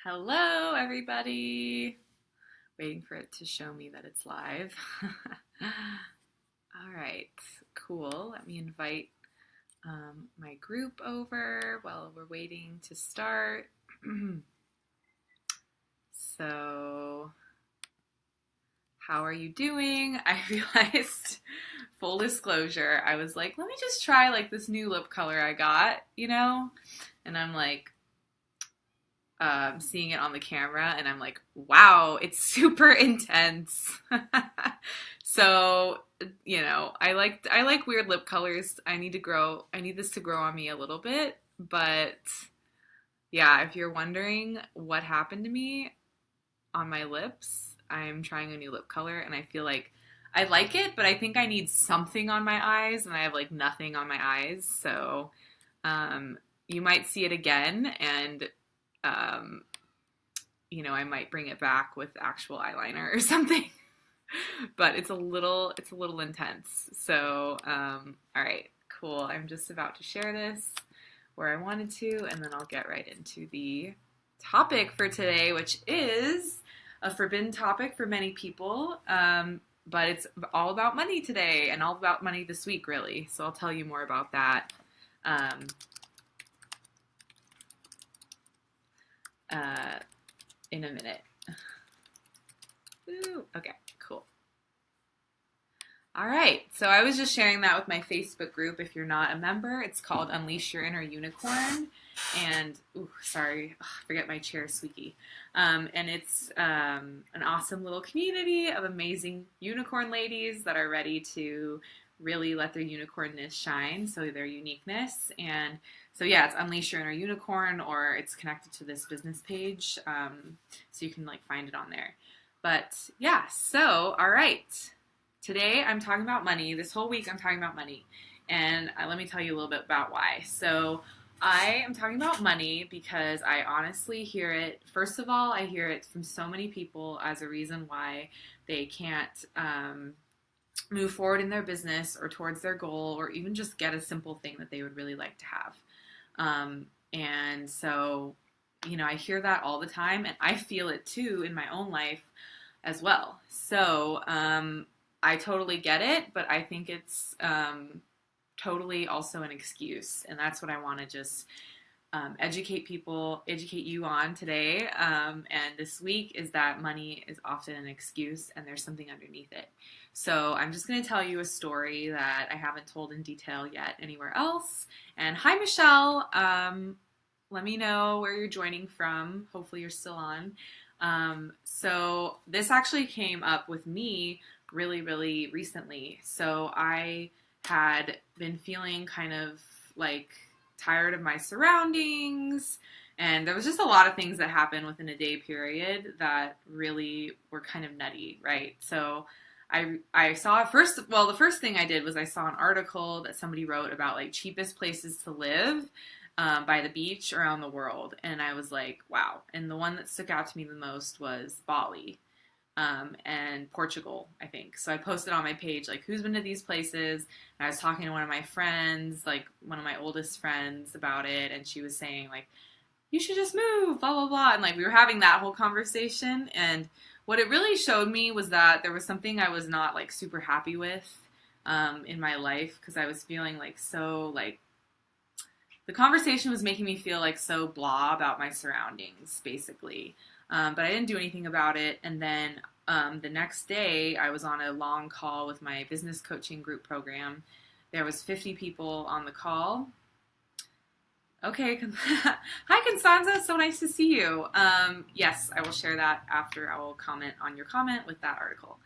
Hello, everybody. Waiting for it to show me that it's live. All right, cool. Let me invite my group over while we're waiting to start. So, how are you doing? I realized, full disclosure, I was like, let me just try like this new lip color I got. And I'm like, seeing it on the camera and I'm like, wow, it's super intense. So, I like weird lip colors. I need this to grow on me a little bit, but yeah, if you're wondering what happened to me on my lips, I'm trying a new lip color and I feel like I like it, but I think I need something on my eyes and I have like nothing on my eyes. So, you might see it again and I might bring it back with actual eyeliner or something, but it's a little intense. So, all right, cool. I'm just about to share this where I wanted to, and then I'll get right into the topic for today, which is a forbidden topic for many people. But it's all about money today and all about money this week, really. So I'll tell you more about that. In a minute. Ooh, okay, cool. All right, so I was just sharing that with my Facebook group. If you're not a member, it's called Unleash Your Inner Unicorn. And, I forget my chair squeaky. And it's an awesome little community of amazing unicorn ladies that are ready to really let their unicornness shine, so their uniqueness. And so yeah, it's Unleash Your Inner Unicorn, or it's connected to this business page, so you can like find it on there. But yeah, so all right, today I'm talking about money. This whole week I'm talking about money, and let me tell you a little bit about why. So I am talking about money because I honestly hear it. First of all, I hear it from so many people as a reason why they can't move forward in their business or towards their goal, or even just get a simple thing that they would really like to have. And so, I hear that all the time, and I feel it too in my own life as well. So, I totally get it, but I think it's totally also an excuse, and that's what I want to just educate you on today, and this week, is that money is often an excuse and there's something underneath it. So I'm just going to tell you a story that I haven't told in detail yet anywhere else. And hi, Michelle. Let me know where you're joining from. Hopefully you're still on. So this actually came up with me really, really recently. So I had been feeling kind of like tired of my surroundings, and there was just a lot of things that happened within a day period that really were kind of nutty, right? So I saw the first thing I did was I saw an article that somebody wrote about like cheapest places to live by the beach around the world, and I was like, wow. And the one that stuck out to me the most was Bali. And Portugal, I think. So I posted on my page, like, who's been to these places? And I was talking to one of my friends, like, one of my oldest friends about it, and she was saying, like, you should just move, blah, blah, blah. And, like, we were having that whole conversation, and what it really showed me was that there was something I was not, like, super happy with in my life, because I was feeling, like, so, like, the conversation was making me feel, like, so blah about my surroundings, basically. But I didn't do anything about it. And then the next day, I was on a long call with my business coaching group program. There was 50 people on the call. Okay. Hi, Constanza. So nice to see you. Yes, I will share that after. I will comment on your comment with that article.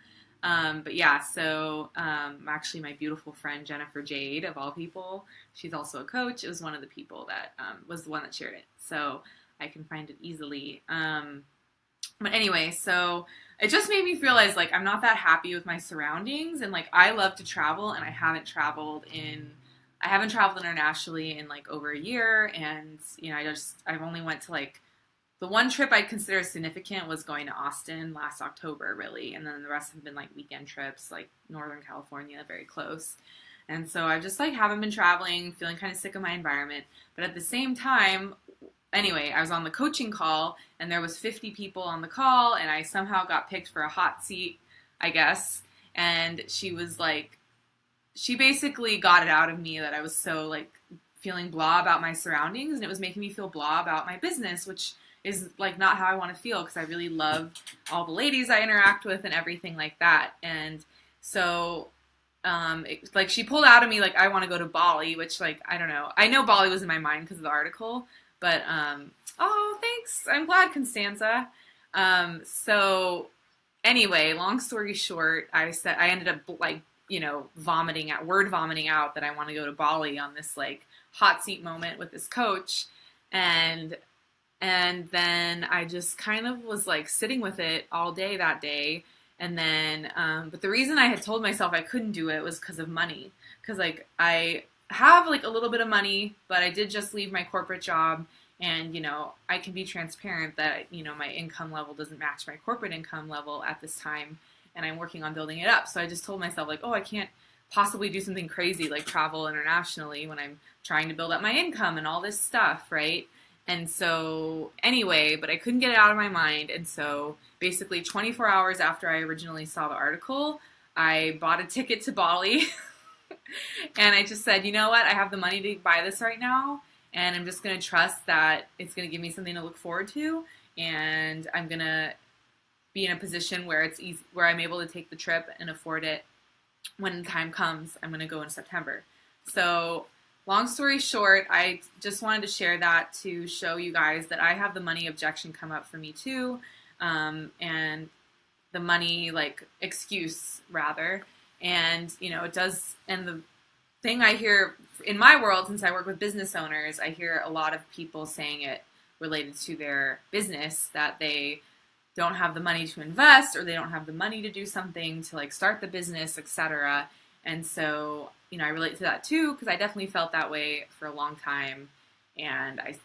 But yeah, so actually my beautiful friend Jennifer Jade, of all people, she's also a coach. It was one of the people that was the one that shared it. So I can find it easily. But anyway, so it just made me realize, like, I'm not that happy with my surroundings, and, like, I love to travel, and I haven't traveled internationally in, like, over a year, and, I've only went to, like, the one trip I'd consider significant was going to Austin last October, really, and then the rest have been, like, weekend trips, like, Northern California, very close. And so I just, like, haven't been traveling, feeling kind of sick of my environment, but at the same time, anyway, I was on the coaching call, and there was 50 people on the call, and I somehow got picked for a hot seat, I guess. And she was like, she basically got it out of me that I was so like feeling blah about my surroundings, and it was making me feel blah about my business, which is like not how I want to feel, because I really love all the ladies I interact with and everything like that. And so like she pulled out of me like, I want to go to Bali, which like, I don't know. I know Bali was in my mind because of the article, but oh, thanks. I'm glad, Constanza. So anyway, long story short, I ended up like, vomiting out that I want to go to Bali on this like hot seat moment with this coach. And then I just kind of was like sitting with it all day that day. And then, but the reason I had told myself I couldn't do it was because of money. Because like I have like a little bit of money, but I did just leave my corporate job, and I can be transparent that my income level doesn't match my corporate income level at this time, and I'm working on building it up. So I just told myself like, oh, I can't possibly do something crazy like travel internationally when I'm trying to build up my income and all this stuff, right? And so anyway, but I couldn't get it out of my mind. And so basically 24 hours after I originally saw the article, I bought a ticket to Bali. And I just said, you know what? I have the money to buy this right now. And I'm just going to trust that it's going to give me something to look forward to. And I'm going to be in a position where it's easy, where I'm able to take the trip and afford it when the time comes. I'm going to go in September. So long story short, I just wanted to share that to show you guys that I have the money objection come up for me too, and the money like excuse rather, and it does. And the thing I hear in my world, since I work with business owners, I hear a lot of people saying it related to their business, that they don't have the money to invest, or they don't have the money to do something to like start the business, etc. And so I relate to that too, because I definitely felt that way for a long time, and I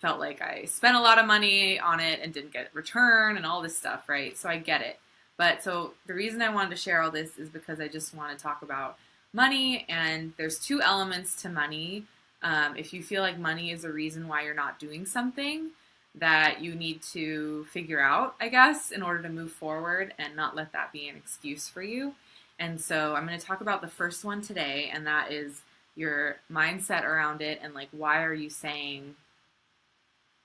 felt like I spent a lot of money on it and didn't get a return and all this stuff, right? So I get it. But so the reason I wanted to share all this is because I just want to talk about money, and there's two elements to money. If you feel like money is a reason why you're not doing something that you need to figure out, I guess, in order to move forward and not let that be an excuse for you. And so I'm going to talk about the first one today, and that is your mindset around it, and like, why are you saying,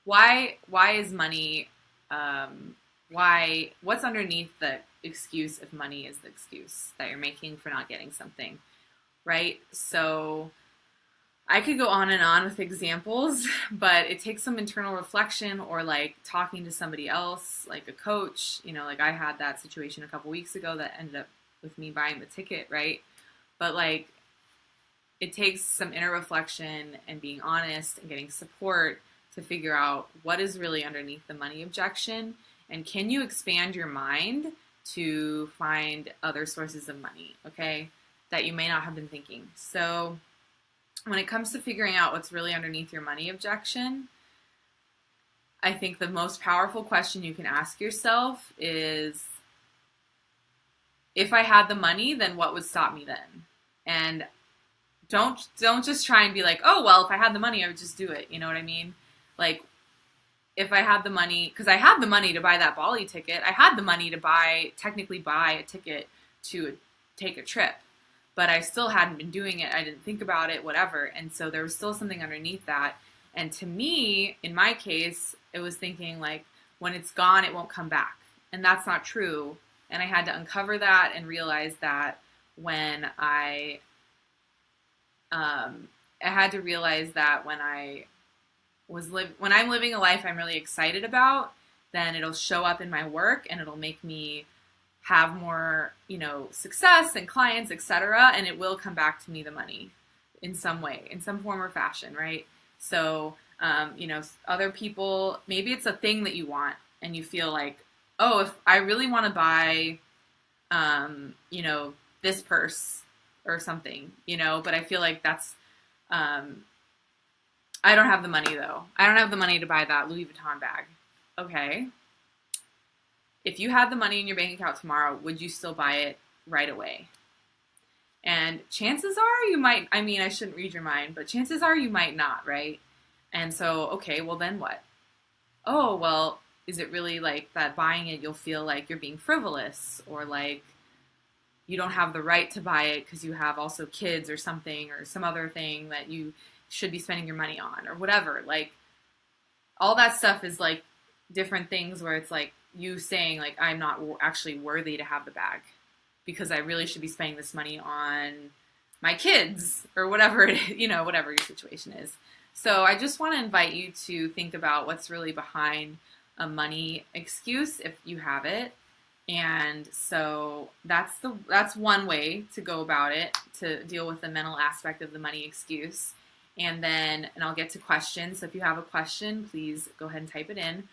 why is money, what's underneath the excuse if money is the excuse that you're making for not getting something, right? So I could go on and on with examples, but it takes some internal reflection, or like talking to somebody else, like a coach, like I had that situation a couple weeks ago that ended up with me buying the ticket, right? But like, it takes some inner reflection and being honest and getting support to figure out what is really underneath the money objection, and can you expand your mind to find other sources of money, okay, that you may not have been thinking. So when it comes to figuring out what's really underneath your money objection, I think the most powerful question you can ask yourself is, if I had the money, then what would stop me then? And don't just try and be like, oh, well, if I had the money, I would just do it. You know what I mean? Like, if I had the money, because I had the money to buy that Bali ticket, I had the money to technically buy a ticket to take a trip, but I still hadn't been doing it. I didn't think about it, whatever. And so there was still something underneath that. And to me, in my case, it was thinking like, when it's gone, it won't come back. And that's not true. And I had to uncover that and realize that when I had to realize that when I'm living a life I'm really excited about, then it'll show up in my work, and it'll make me have more, success and clients, etc. And it will come back to me, the money, in some way, in some form or fashion, right? So, other people, maybe it's a thing that you want, and you feel like, oh, if I really want to buy, this purse or something, but I feel like that's, I don't have the money though. I don't have the money to buy that Louis Vuitton bag. Okay. If you had the money in your bank account tomorrow, would you still buy it right away? And chances are you might, I shouldn't read your mind, but chances are you might not, right? And so, okay, well then what? Oh, well, is it really like that buying it, you'll feel like you're being frivolous, or like you don't have the right to buy it because you have also kids or something, or some other thing that you should be spending your money on, or whatever. Like, all that stuff is like different things where it's like you saying like, I'm not actually worthy to have the bag because I really should be spending this money on my kids or whatever whatever your situation is. So I just want to invite you to think about what's really behind a money excuse if you have it. And so that's one way to go about it, to deal with the mental aspect of the money excuse. And I'll get to questions. So if you have a question, please go ahead and type it in.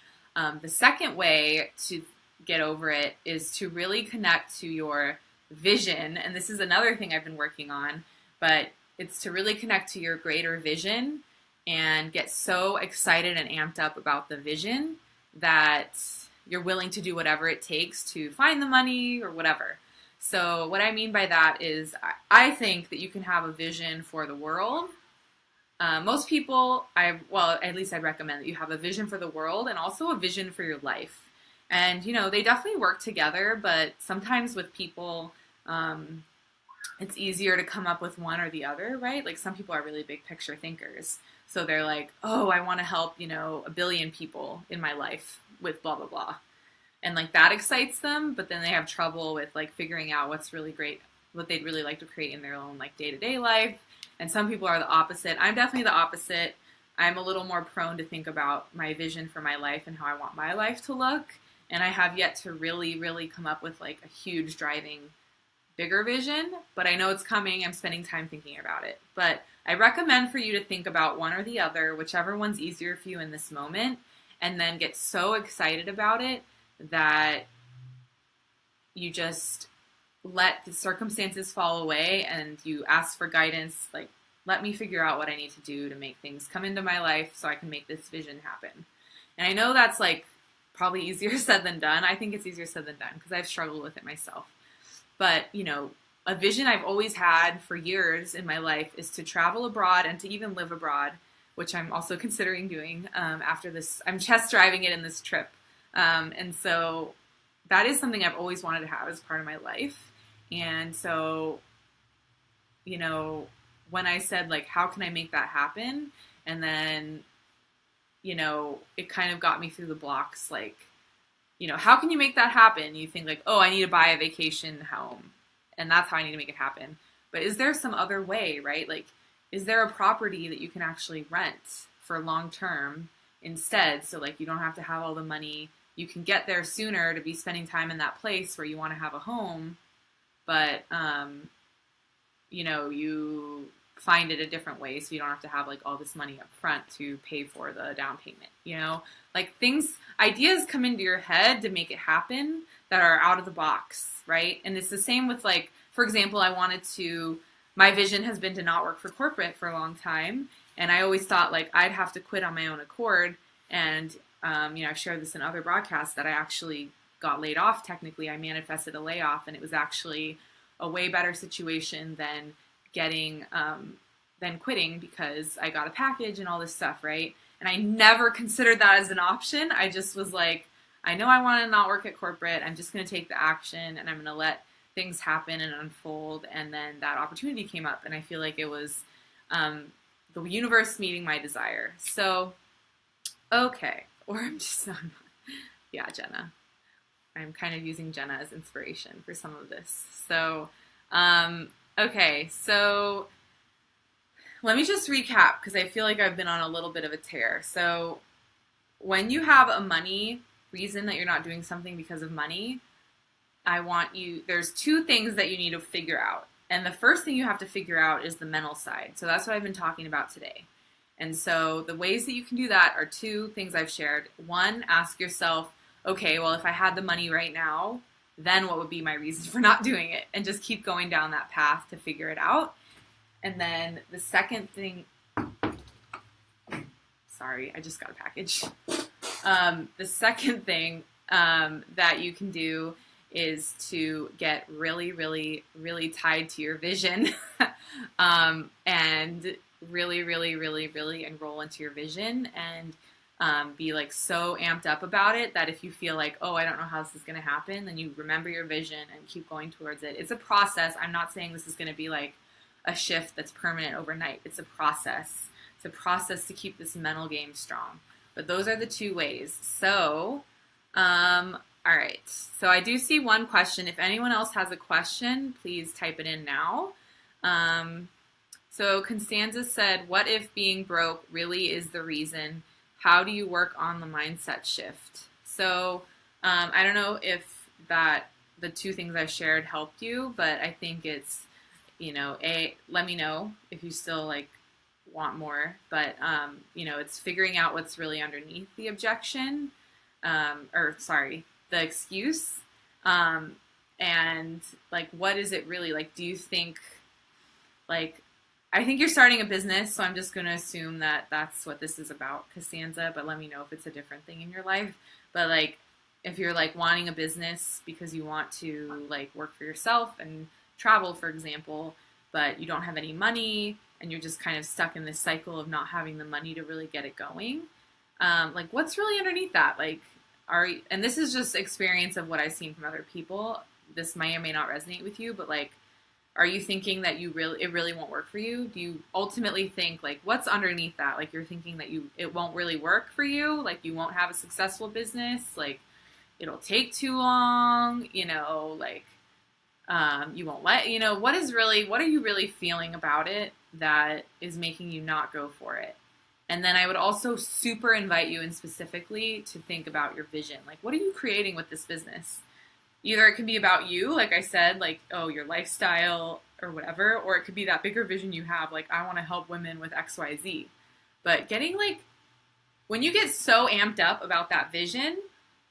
The second way to get over it is to really connect to your vision. And this is another thing I've been working on, but it's to really connect to your greater vision and get so excited and amped up about the vision that you're willing to do whatever it takes to find the money or whatever. So what I mean by that is I think that you can have a vision for the world. Most people, at least I'd recommend that you have a vision for the world and also a vision for your life. And, they definitely work together, but sometimes with people, it's easier to come up with one or the other, right? Like some people are really big picture thinkers. So they're like, oh, I want to help, 1 billion people in my life with blah, blah, blah. And like that excites them, but then they have trouble with like figuring out what's really great, what they'd really like to create in their own like day-to-day life. And some people are the opposite. I'm definitely the opposite. I'm a little more prone to think about my vision for my life and how I want my life to look. And I have yet to really, really come up with like a huge driving bigger vision, but I know it's coming. I'm spending time thinking about it. But I recommend for you to think about one or the other, whichever one's easier for you in this moment, and then get so excited about it that you just let the circumstances fall away and you ask for guidance, like, let me figure out what I need to do to make things come into my life so I can make this vision happen. And I know that's like probably easier said than done. I think it's easier said than done because I've struggled with it myself. But, a vision I've always had for years in my life is to travel abroad and to even live abroad, which I'm also considering doing after this. I'm test driving it in this trip. And so that is something I've always wanted to have as part of my life. And so, when I said, like, how can I make that happen? And then, it kind of got me through the blocks, like, how can you make that happen? You think like, oh, I need to buy a vacation home and that's how I need to make it happen. But is there some other way, right? Like, is there a property that you can actually rent for long term instead? So like, you don't have to have all the money. You can get there sooner to be spending time in that place where you want to have a home. But, you find it a different way so you don't have to have like all this money up front to pay for the down payment, like ideas come into your head to make it happen that are out of the box, right? And it's the same with like, for example, my vision has been to not work for corporate for a long time. And I always thought like I'd have to quit on my own accord. And, I've shared this in other broadcasts that I actually got laid off. Technically, I manifested a layoff and it was actually a way better situation than quitting because I got a package and all this stuff, right? And I never considered that as an option. I just was like, I know I want to not work at corporate. I'm just going to take the action and I'm going to let things happen and unfold. And then that opportunity came up and I feel like it was the universe meeting my desire. So, okay. Or I'm just not. Yeah, Jenna. I'm kind of using Jenna as inspiration for some of this. So, okay, so let me just recap because I feel like I've been on a little bit of a tear. So when you have a money reason that you're not doing something because of money, there's 2 things that you need to figure out. And the first thing you have to figure out is the mental side. So that's what I've been talking about today. And so the ways that you can do that are 2 things I've shared. 1, ask yourself, okay, well, if I had the money right now, then what would be my reason for not doing it? And just keep going down that path to figure it out. And then the second thing, sorry, I just got a package. The second thing that you can do is to get really, really, really tied to your vision and really, really, really, really enroll into your vision and be like so amped up about it that if you feel like, oh, I don't know how this is going to happen, then you remember your vision and keep going towards it. It's a process. I'm not saying this is going to be like a shift that's permanent overnight. It's a process. It's a process to keep this mental game strong. But those are the two ways. So, all right. So I do see one question. If anyone else has a question, please type it in now. So Constanza said, what if being broke really is the reason? How do you work on the mindset shift? So I don't know if the two things I shared helped you, but I think it's, let me know if you still like want more, but it's figuring out what's really underneath the objection, the excuse, and like, what is it really like? Do you think like, I think you're starting a business, so I'm just going to assume that that's what this is about, Costanza, but let me know if it's a different thing in your life. But like, if you're like wanting a business because you want to like work for yourself and travel, for example, but you don't have any money and you're just kind of stuck in this cycle of not having the money to really get it going. Like, what's really underneath that? Like, and this is just experience of what I've seen from other people. This may or may not resonate with you, but like, are you thinking that it really won't work for you? Do you ultimately think like, what's underneath that? Like, you're thinking that it won't really work for you. Like, you won't have a successful business. Like, it'll take too long, like, you won't what are you really feeling about it that is making you not go for it? And then I would also super invite you in specifically to think about your vision. Like, what are you creating with this business? Either it can be about you, like I said, like, oh, your lifestyle or whatever, or it could be that bigger vision you have, like, I want to help women with XYZ. But getting like, when you get so amped up about that vision,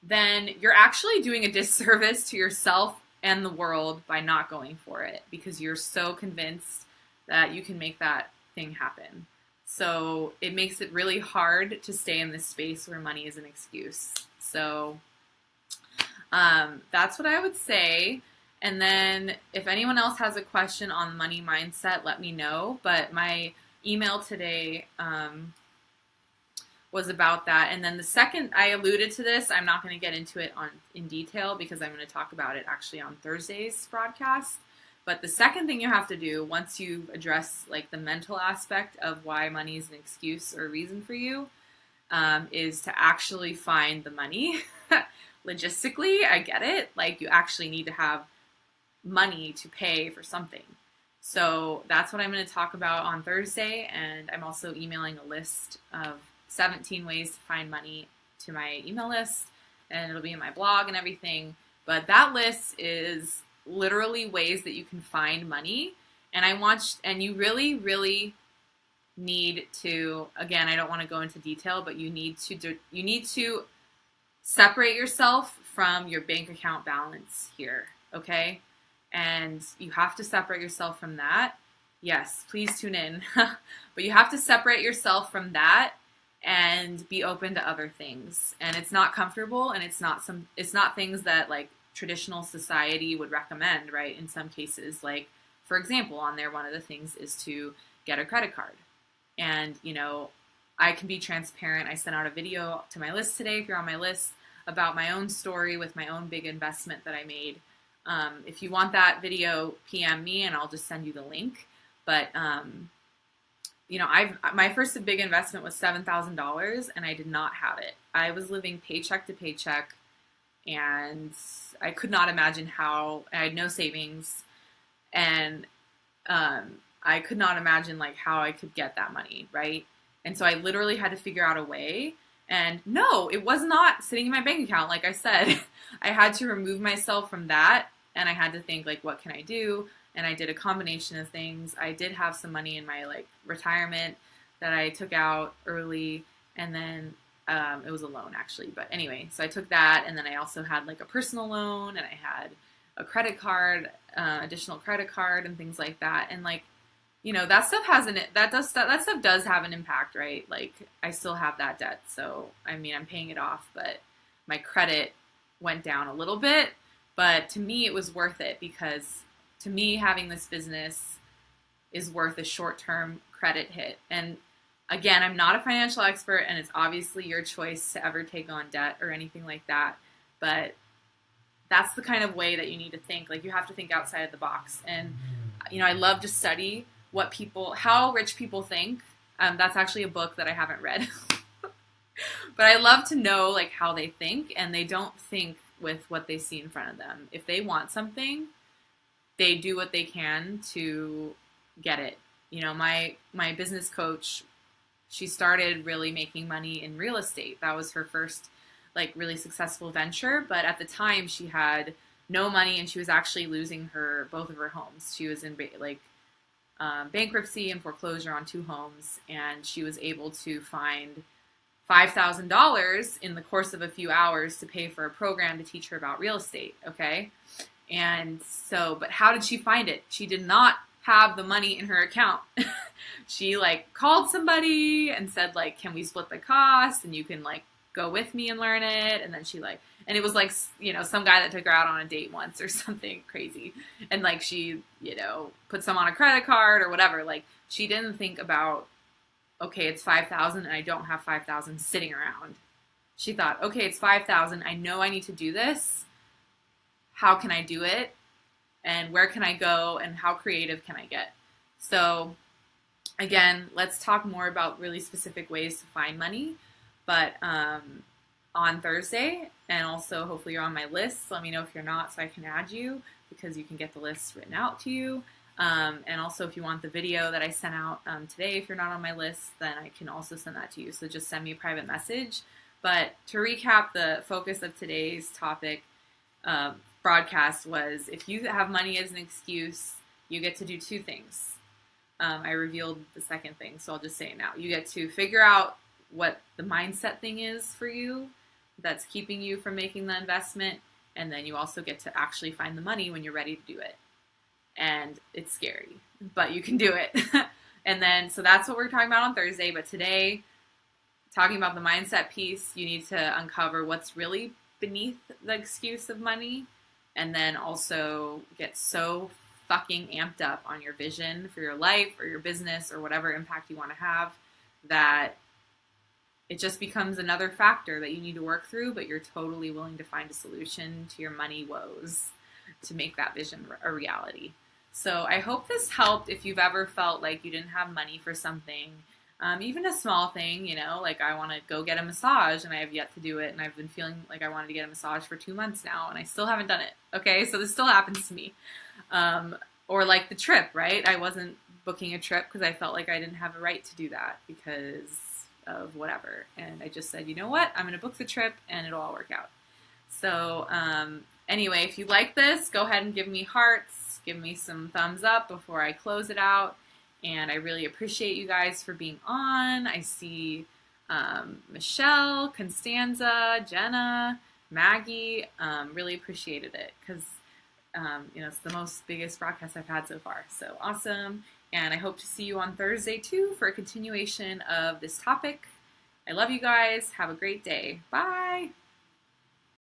then you're actually doing a disservice to yourself and the world by not going for it, because you're so convinced that you can make that thing happen. So it makes it really hard to stay in this space where money is an excuse. So that's what I would say. And then if anyone else has a question on money mindset, let me know. But my email today was about that. And then the second, I alluded to this, I'm not going to get into it in detail because I'm going to talk about it actually on Thursday's broadcast. But the second thing you have to do once you address like the mental aspect of why money is an excuse or a reason for you, is to actually find the money. Logistically, I get it. Like, you actually need to have money to pay for something. So that's what I'm going to talk about on Thursday. And I'm also emailing a list of 17 ways to find money to my email list. And it'll be in my blog and everything. But that list is literally ways that you can find money. And you really, really need to, again, I don't want to go into detail, but you need to separate yourself from your bank account balance here, okay? And you have to separate yourself from that. Yes, please tune in. But you have to separate yourself from that and be open to other things. And it's not comfortable, and it's not things that like traditional society would recommend, right? In some cases, like, for example, on there, one of the things is to get a credit card. And, I can be transparent. I sent out a video to my list today, if you're on my list, about my own story with my own big investment that I made. If you want that video, PM me and I'll just send you the link. But, my first big investment was $7,000 and I did not have it. I was living paycheck to paycheck and I could not imagine how. I had no savings, and I could not imagine like how I could get that money, right? And so I literally had to figure out a way. And no, it was not sitting in my bank account. Like I said, I had to remove myself from that, and I had to think like, what can I do? And I did a combination of things. I did have some money in my like retirement that I took out early, and then it was a loan actually. But anyway, so I took that, and then I also had like a personal loan, and I had a credit card, additional credit card, and things like that. And like, that stuff that stuff does have an impact, right? Like, I still have that debt. So, I mean, I'm paying it off, but my credit went down a little bit. But to me, it was worth it, because to me, having this business is worth a short-term credit hit. And again, I'm not a financial expert, and it's obviously your choice to ever take on debt or anything like that. But that's the kind of way that you need to think. Like, you have to think outside of the box. And, I love to study how rich people think. That's actually a book that I haven't read. But I love to know, like, how they think, and they don't think with what they see in front of them. If they want something, they do what they can to get it. My business coach, she started really making money in real estate. That was her first, like, really successful venture. But at the time, she had no money, and she was actually losing both of her homes. She was in bankruptcy and foreclosure on 2 homes, and she was able to find $5,000 in the course of a few hours to pay for a program to teach her about real estate. Okay. And so, but how did she find it? She did not have the money in her account. She called somebody and said, can we split the cost, and you can go with me and learn it. And then and it was some guy that took her out on a date once or something crazy. And she, put some on a credit card or whatever. She didn't think about, okay, it's 5,000 and I don't have 5,000 sitting around. She thought, okay, it's 5,000. I know I need to do this. How can I do it? And where can I go? And how creative can I get? So again, let's talk more about really specific ways to find money. But on Thursday, and also hopefully you're on my list. Let me know if you're not so I can add you, because you can get the list written out to you. And also, if you want the video that I sent out today, if you're not on my list, then I can also send that to you. So just send me a private message. But to recap, the focus of today's topic broadcast was, if you have money as an excuse, you get to do 2 things. I revealed the second thing, so I'll just say it now. You get to figure out what the mindset thing is for you that's keeping you from making the investment. And then you also get to actually find the money when you're ready to do it. And it's scary, but you can do it. And then, so that's what we're talking about on Thursday. But today, talking about the mindset piece, you need to uncover what's really beneath the excuse of money. And then also get so fucking amped up on your vision for your life or your business or whatever impact you want to have, that it just becomes another factor that you need to work through, but you're totally willing to find a solution to your money woes to make that vision a reality. So I hope this helped if you've ever felt like you didn't have money for something, even a small thing, I want to go get a massage and I have yet to do it. And I've been feeling like I wanted to get a massage for 2 months now and I still haven't done it. Okay. So this still happens to me. Or the trip, right? I wasn't booking a trip because I felt like I didn't have a right to do that because of whatever. And I just said, you know what? I'm going to book the trip and it'll all work out. So, anyway, if you like this, go ahead and give me hearts. Give me some thumbs up before I close it out. And I really appreciate you guys for being on. I see Michelle, Constanza, Jenna, Maggie. Really appreciated it because, it's the biggest broadcast I've had so far. So awesome. And I hope to see you on Thursday too for a continuation of this topic. I love you guys. Have a great day. Bye.